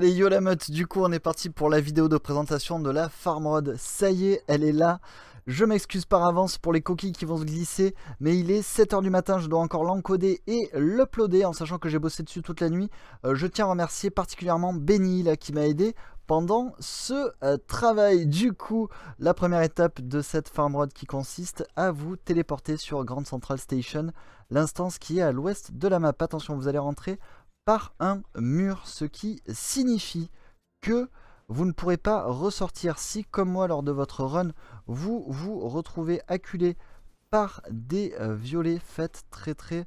Allez, yo la meute, du coup on est parti pour la vidéo de présentation de la Farmrod. Ça y est, elle est là. Je m'excuse par avance pour les coquilles qui vont se glisser, mais il est 7 h du matin, je dois encore l'encoder et l'uploader en sachant que j'ai bossé dessus toute la nuit. Je tiens à remercier particulièrement Benny là, qui m'a aidé pendant ce travail. Du coup, la première étape de cette Farmrod qui consiste à vous téléporter sur Grand Central Station, l'instance qui est à l'ouest de la map. Attention, vous allez rentrer par un mur, ce qui signifie que vous ne pourrez pas ressortir. Si comme moi lors de votre run vous vous retrouvez acculé par des violets, faites très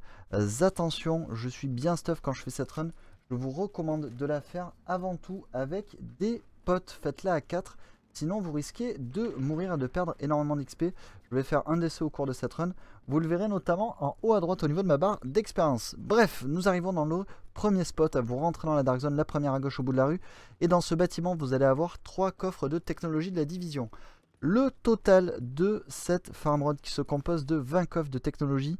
attention. Je suis bien stuff quand je fais cette run, je vous recommande de la faire avant tout avec des potes. Faites-la à 4, sinon vous risquez de mourir et de perdre énormément d'XP. Je vais faire un décès au cours de cette run. Vous le verrez notamment en haut à droite au niveau de ma barre d'expérience. Bref, nous arrivons dans le premier spot. Vous rentrez dans la Dark Zone, la première à gauche au bout de la rue. Et dans ce bâtiment, vous allez avoir 3 coffres de technologie de la division. Le total de cette Farmrod qui se compose de 20 coffres de technologie,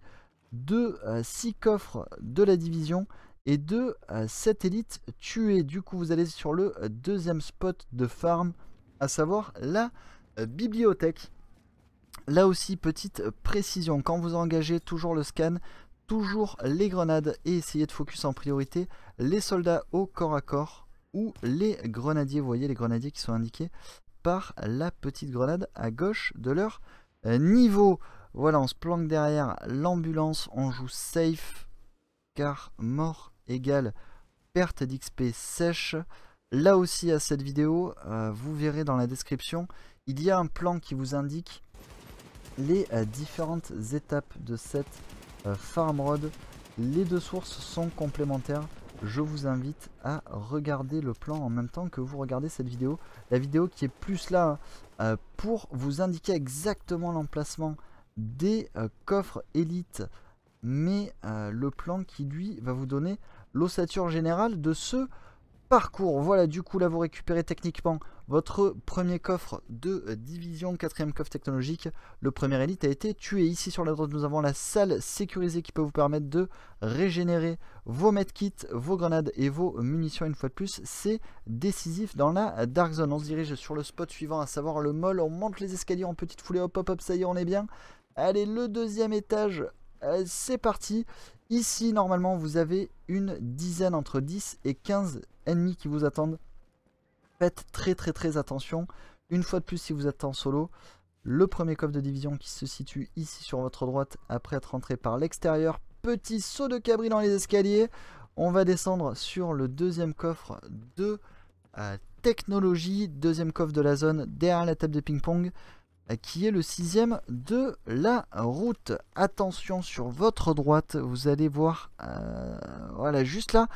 de 6 coffres de la division et de 7 élites tuées. Du coup, vous allez sur le deuxième spot de farm, à savoir la bibliothèque. Là aussi, petite précision, quand vous engagez, toujours le scan, toujours les grenades et essayez de focus en priorité les soldats au corps à corps ou les grenadiers. Vous voyez les grenadiers qui sont indiqués par la petite grenade à gauche de leur niveau. Voilà, on se planque derrière l'ambulance, on joue safe car mort égale perte d'XP sèche. Là aussi à cette vidéo, vous verrez dans la description, il y a un plan qui vous indique les différentes étapes de cette Farmrod. Les deux sources sont complémentaires. Je vous invite à regarder le plan en même temps que vous regardez cette vidéo. La vidéo qui est plus là pour vous indiquer exactement l'emplacement des coffres élites, mais le plan qui lui va vous donner l'ossature générale de ce parcours. Voilà, du coup là vous récupérez techniquement votre premier coffre de division, quatrième coffre technologique. Le premier élite a été tué. Ici sur la droite nous avons la salle sécurisée qui peut vous permettre de régénérer vos medkits, vos grenades et vos munitions. Une fois de plus, c'est décisif dans la Dark Zone. On se dirige sur le spot suivant, à savoir le mall. On monte les escaliers en petite foulée, hop hop hop, ça y est on est bien. Allez, le deuxième étage, c'est parti. Ici normalement vous avez une dizaine, entre 10 et 15 ennemis qui vous attendent. Faites très attention. Une fois de plus, si vous êtes en solo, le premier coffre de division qui se situe ici sur votre droite après être rentré par l'extérieur. Petit saut de cabri dans les escaliers. On va descendre sur le deuxième coffre de technologie, deuxième coffre de la zone derrière la table de ping-pong, qui est le 6ème de la route. Attention sur votre droite, vous allez voir, voilà, juste là,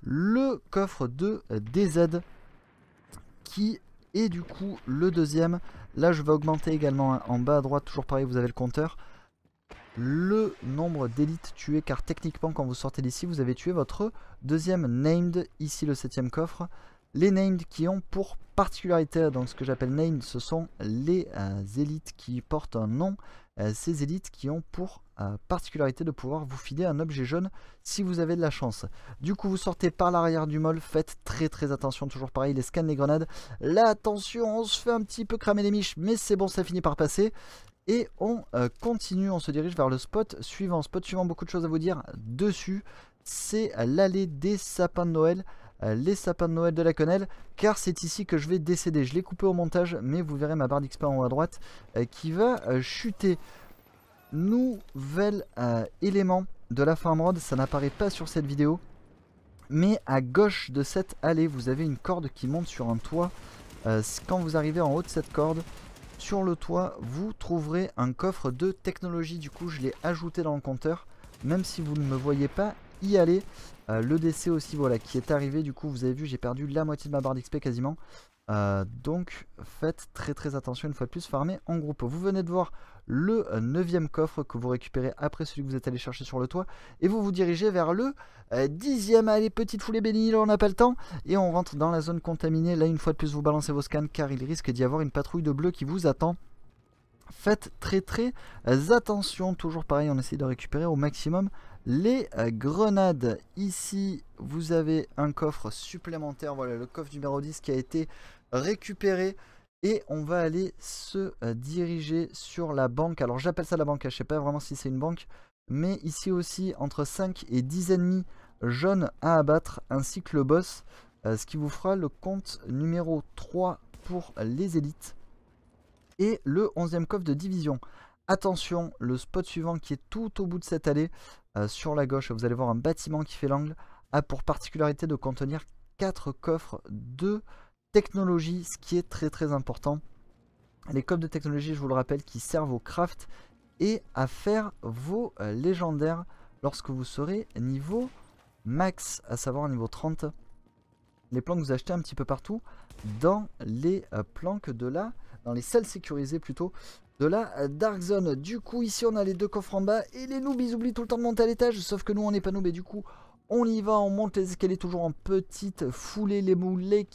le coffre de DZ, qui est du coup le deuxième. Là, je vais augmenter également, hein, en bas à droite, toujours pareil, vous avez le compteur, le nombre d'élites tuées, car techniquement, quand vous sortez d'ici, vous avez tué votre deuxième named, ici le 7ème coffre. Les named qui ont pour particularité, donc ce que j'appelle named, ce sont les élites qui portent un nom. Ces élites qui ont pour particularité de pouvoir vous filer un objet jaune si vous avez de la chance. Du coup vous sortez par l'arrière du mall, faites très attention, toujours pareil, les scans, les grenades. Là attention, on se fait un petit peu cramer les miches, mais c'est bon, ça finit par passer. Et on continue, on se dirige vers le spot suivant. Spot suivant, beaucoup de choses à vous dire dessus. C'est l'allée des sapins de Noël. Les sapins de Noël de la quenelle, car c'est ici que je vais décéder. Je l'ai coupé au montage, mais vous verrez ma barre d'XP en haut à droite qui va chuter. Nouvel élément de la Farmrod, ça n'apparaît pas sur cette vidéo, mais à gauche de cette allée, vous avez une corde qui monte sur un toit. Quand vous arrivez en haut de cette corde, sur le toit, vous trouverez un coffre de technologie. Du coup, je l'ai ajouté dans le compteur, même si vous ne me voyez pas y aller. Le décès aussi, voilà, qui est arrivé. Du coup vous avez vu, j'ai perdu la moitié de ma barre d'XP quasiment. Donc faites très attention, une fois de plus, farmez en groupe. Vous venez de voir le 9ème coffre que vous récupérez après celui que vous êtes allé chercher sur le toit, et vous vous dirigez vers le 10ème. Allez, petite foulée bénie, là on n'a pas le temps, et on rentre dans la zone contaminée. Là une fois de plus vous balancez vos scans, car il risque d'y avoir une patrouille de bleus qui vous attend. Faites très attention, toujours pareil, on essaie de récupérer au maximum les grenades. Ici, vous avez un coffre supplémentaire. Voilà, le coffre numéro 10 qui a été récupéré. Et on va aller se diriger sur la banque. Alors j'appelle ça la banque, je ne sais pas vraiment si c'est une banque. Mais ici aussi, entre 5 et 10 ennemis jaunes à abattre, ainsi que le boss. Ce qui vous fera le compte numéro 3 pour les élites. Et le 11e coffre de division. Attention, le spot suivant qui est tout au bout de cette allée, sur la gauche, vous allez voir un bâtiment qui fait l'angle, a pour particularité de contenir 4 coffres de technologie, ce qui est très important. Les coffres de technologie, je vous le rappelle, qui servent au craft et à faire vos légendaires lorsque vous serez niveau max, à savoir niveau 30. Les planques que vous achetez un petit peu partout dans les planques de la... dans les salles sécurisées plutôt, de la Dark Zone. Du coup, ici, on a les 2 coffres en bas et les noobs, ils oublient tout le temps de monter à l'étage, sauf que nous, on n'est pas noobs et du coup... on y va, on monte les escaliers toujours en petite foulée, les mollets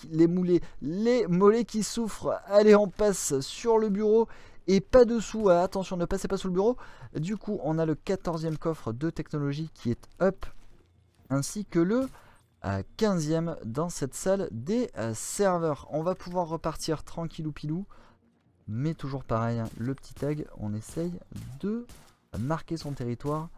qui souffrent. Allez, on passe sur le bureau et pas dessous. Attention, ne passez pas sous le bureau. Du coup, on a le 14e coffre de technologie qui est up, ainsi que le 15e dans cette salle des serveurs. On va pouvoir repartir tranquillou pilou, mais toujours pareil, hein, le petit tag, on essaye de marquer son territoire.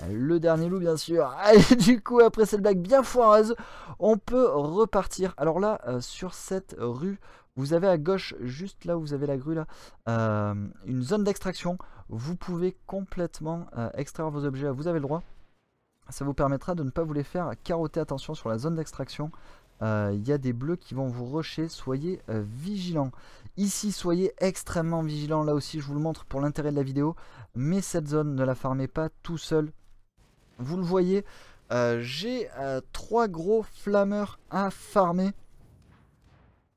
Le dernier loup bien sûr. Allez, du coup après cette blague bien foireuse, on peut repartir. Alors là sur cette rue, vous avez à gauche, juste là où vous avez la grue là, une zone d'extraction. Vous pouvez complètement extraire vos objets, vous avez le droit. Ça vous permettra de ne pas vous les faire carotter. Attention sur la zone d'extraction, il y a des bleus qui vont vous rusher, soyez vigilants. Ici soyez extrêmement vigilants, là aussi je vous le montre pour l'intérêt de la vidéo. Mais cette zone ne la farmez pas tout seul. Vous le voyez, j'ai 3 gros flammeurs à farmer.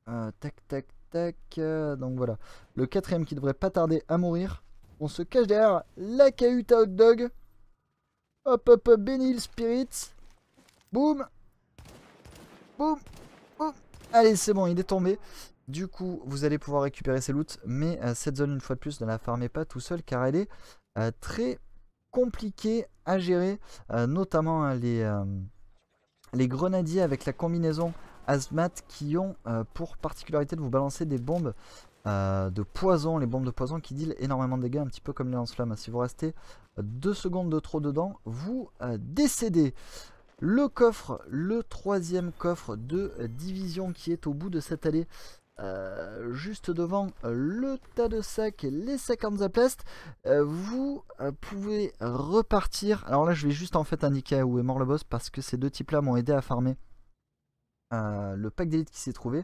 Tac tac tac, donc voilà. Le 4e qui devrait pas tarder à mourir. On se cache derrière la cahute à hot dog. Hop hop hop, béni le spirit. Boum. Boum. Boum. Allez c'est bon, il est tombé. Du coup vous allez pouvoir récupérer ces loots. Mais cette zone une fois de plus ne la farmez pas tout seul, car elle est très compliquée à gérer. Notamment hein, les grenadiers avec la combinaison Hazmat qui ont pour particularité de vous balancer des bombes de poison. Les bombes de poison qui deal énormément de dégâts, un petit peu comme les lance-flammes. Si vous restez 2 secondes de trop dedans, vous décédez. Le coffre, le 3e coffre de division qui est au bout de cette allée, juste devant le tas de sacs, les sacs en Zaplast, vous pouvez repartir. Alors là je vais juste en fait indiquer où est mort le boss, parce que ces 2 types là m'ont aidé à farmer le pack d'élite qui s'est trouvé.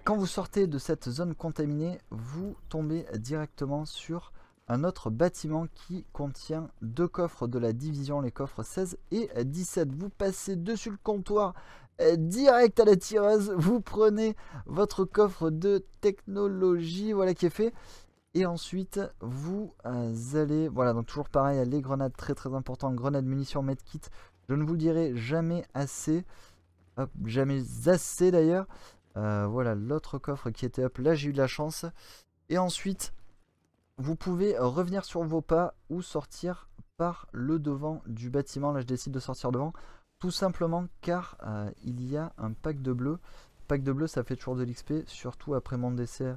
Quand vous sortez de cette zone contaminée, vous tombez directement sur un autre bâtiment qui contient 2 coffres de la division, les coffres 16 et 17. Vous passez dessus le comptoir, direct à la tireuse, vous prenez votre coffre de technologie, voilà qui est fait. Et ensuite vous allez, voilà, donc toujours pareil, les grenades très importantes, grenades, munitions, medkit, je ne vous le dirai jamais assez. Hop, jamais assez d'ailleurs. Voilà l'autre coffre qui était up, là j'ai eu de la chance. Et ensuite vous pouvez revenir sur vos pas ou sortir par le devant du bâtiment. Là je décide de sortir devant, tout simplement car il y a un pack de bleu. Pack de bleu ça fait toujours de l'XP, surtout après mon décès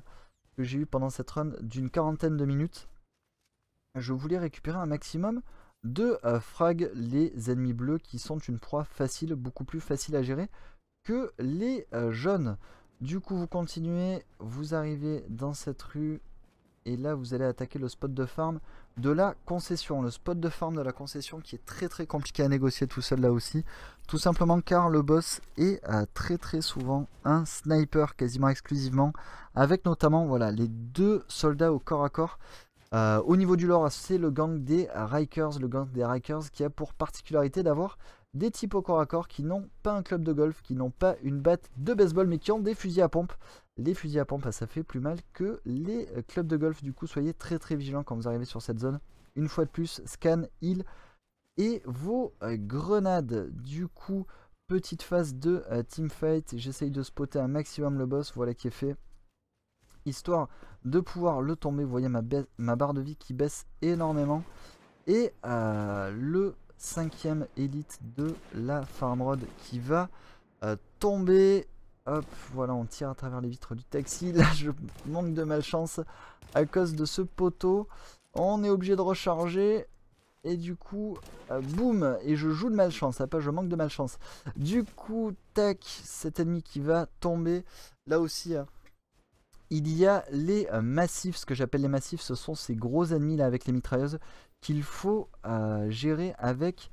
que j'ai eu pendant cette run d'une 40aine de minutes. Je voulais récupérer un maximum de frag les ennemis bleus qui sont une proie facile, beaucoup plus facile à gérer que les jaunes. Du coup vous continuez, vous arrivez dans cette rue et là vous allez attaquer le spot de farm de la concession. Le spot de farm de la concession qui est très compliqué à négocier tout seul là aussi, tout simplement car le boss est très souvent un sniper quasiment exclusivement, avec notamment voilà les 2 soldats au corps à corps. Au niveau du lore, c'est le gang des Rikers, qui a pour particularité d'avoir des types au corps à corps qui n'ont pas un club de golf, qui n'ont pas une batte de baseball, mais qui ont des fusils à pompe. Les fusils à pompe, ça fait plus mal que les clubs de golf. Du coup, soyez très vigilants quand vous arrivez sur cette zone. Une fois de plus, scan, heal et vos grenades. Du coup, petite phase de teamfight. J'essaye de spotter un maximum le boss, voilà qui est fait. Histoire de pouvoir le tomber. Vous voyez ma barre de vie qui baisse énormément. Et le 5e élite de la Farmrod qui va tomber. Hop, voilà, on tire à travers les vitres du taxi. Là, je manque de malchance à cause de ce poteau. On est obligé de recharger. Et du coup, boum, et je joue de malchance, pas je manque de malchance. Du coup, tac, cet ennemi qui va tomber. Là aussi, il y a les massifs, ce que j'appelle les massifs, ce sont ces gros ennemis là avec les mitrailleuses qu'il faut gérer avec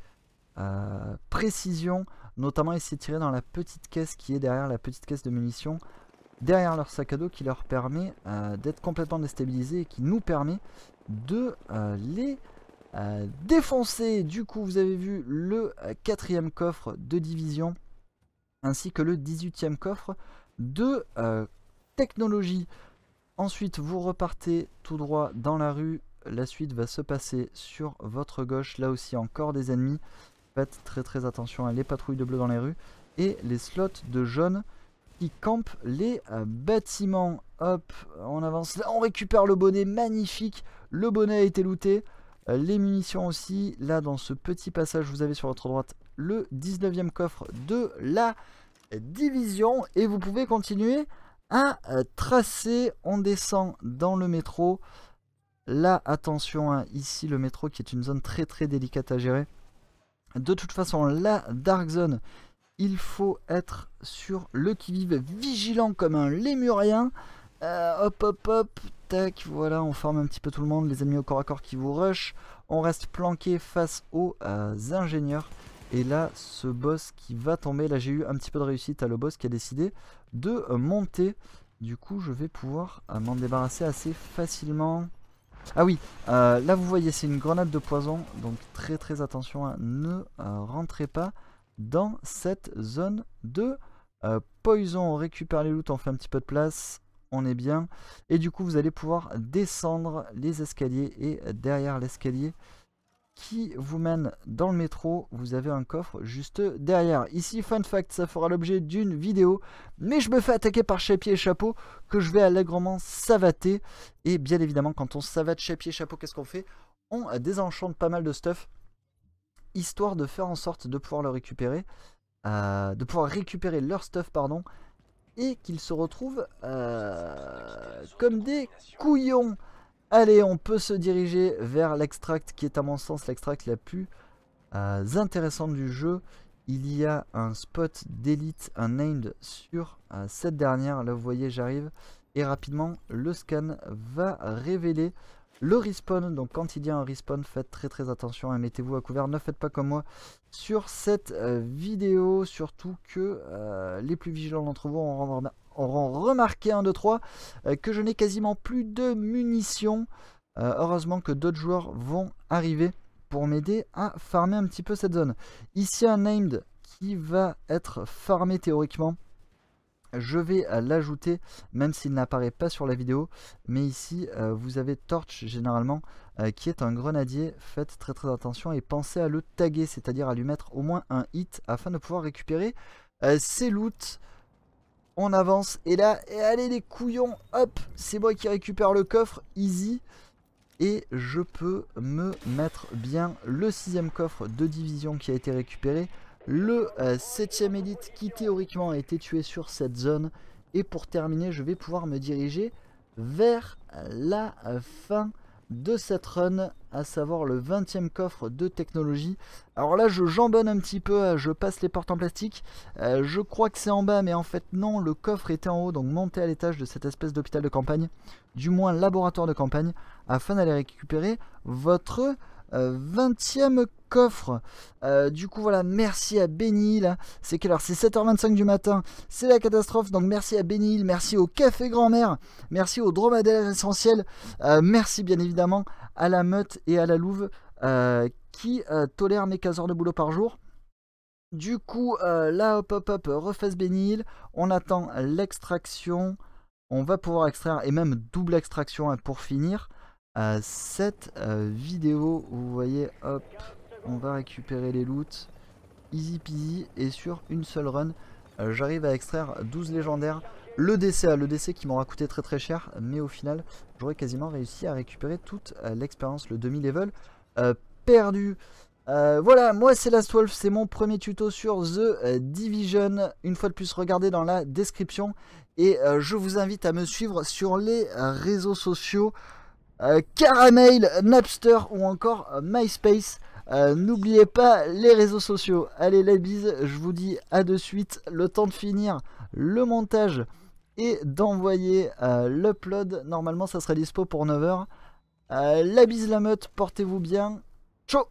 précision. Notamment essayer de tirer dans la petite caisse qui est derrière la petite caisse de munitions. Derrière leur sac à dos qui leur permet d'être complètement déstabilisés et qui nous permet de les... défoncer. Du coup vous avez vu le 4e coffre de division ainsi que le 18e coffre de technologie. Ensuite vous repartez tout droit dans la rue, la suite va se passer sur votre gauche. Là aussi encore des ennemis, faites très attention à les patrouilles de bleu dans les rues et les slots de jaune qui campent les bâtiments. Hop, on avance là, on récupère le bonnet, magnifique, le bonnet a été looté. Les munitions aussi, là dans ce petit passage vous avez sur votre droite le 19e coffre de la division et vous pouvez continuer à tracer. On descend dans le métro, là attention hein, ici le métro qui est une zone très délicate à gérer. De toute façon la Dark Zone, il faut être sur le qui-vive, vigilant comme un lémurien. Hop, tac, voilà, on forme un petit peu tout le monde, les ennemis au corps à corps qui vous rush. On reste planqué face aux ingénieurs. Et là, ce boss qui va tomber, là j'ai eu un petit peu de réussite à le boss qui a décidé de monter. Du coup, je vais pouvoir m'en débarrasser assez facilement. Ah oui, là vous voyez, c'est une grenade de poison, donc très attention, hein, ne rentrez pas dans cette zone de poison. On récupère les loots, on fait un petit peu de place, on est bien. Et du coup vous allez pouvoir descendre les escaliers et derrière l'escalier qui vous mène dans le métro, vous avez un coffre juste derrière. Ici, fun fact, ça fera l'objet d'une vidéo, mais je me fais attaquer par Chapier et Chapeau que je vais allègrement savater. Et bien évidemment, quand on savate Chapier et Chapeau, qu'est-ce qu'on fait? On désenchante pas mal de stuff, histoire de faire en sorte de pouvoir le récupérer, de pouvoir récupérer leur stuff, pardon, et qu'ils se retrouvent comme des couillons. Allez, on peut se diriger vers l'extract qui est à mon sens l'extract la plus intéressante du jeu. Il y a un spot d'élite, un named sur cette dernière. Là vous voyez j'arrive et rapidement le scan va révéler le respawn. Donc quand il y a un respawn, faites très attention, hein, mettez-vous à couvert, ne faites pas comme moi sur cette vidéo. Surtout que les plus vigilants d'entre vous auront remarqué 1, 2, 3 que je n'ai quasiment plus de munitions. Heureusement que d'autres joueurs vont arriver pour m'aider à farmer un petit peu cette zone. Ici un named qui va être farmé théoriquement. Je vais l'ajouter même s'il n'apparaît pas sur la vidéo. Mais ici vous avez Torch généralement qui est un grenadier. Faites très attention et pensez à le taguer, c'est-à-dire à lui mettre au moins un hit afin de pouvoir récupérer ses loots. On avance et là, et allez les couillons, hop, c'est moi qui récupère le coffre, easy. Et je peux me mettre bien le 6e coffre de division qui a été récupéré. Le 7e élite qui théoriquement a été tué sur cette zone. Et pour terminer, je vais pouvoir me diriger vers la fin de cette run, à savoir le 20e coffre de technologie. Alors là je jambonne un petit peu, je passe les portes en plastique, je crois que c'est en bas mais en fait non, le coffre était en haut, donc montez à l'étage de cette espèce d'hôpital de campagne, du moins laboratoire de campagne, afin d'aller récupérer votre 20e coffre. Du coup voilà, merci à Benil. C'est quelle heure? C'est 7h25 du matin, c'est la catastrophe. Donc merci à Benil, merci au Café Grand-Mère, merci au Dromadaire Essentiel, merci bien évidemment à la Meute et à la Louve qui tolèrent mes 15 heures de boulot par jour. Du coup là hop refesse Benil, on attend l'extraction, on va pouvoir extraire, et même double extraction hein, pour finir cette vidéo. Vous voyez, hop, on va récupérer les loots, easy peasy, et sur une seule run, j'arrive à extraire 12 légendaires. Le DC qui m'aura coûté très cher, mais au final, j'aurais quasiment réussi à récupérer toute l'expérience, le demi-level perdu. Voilà, moi c'est Lastwolf, c'est mon premier tuto sur The Division. Une fois de plus, regardez dans la description. Et je vous invite à me suivre sur les réseaux sociaux. Caramel, Napster ou encore MySpace. N'oubliez pas les réseaux sociaux. Allez, la bise, je vous dis à de suite. Le temps de finir le montage et d'envoyer l'upload. Normalement, ça sera dispo pour 9 h. La bise, la meute, portez-vous bien. Ciao!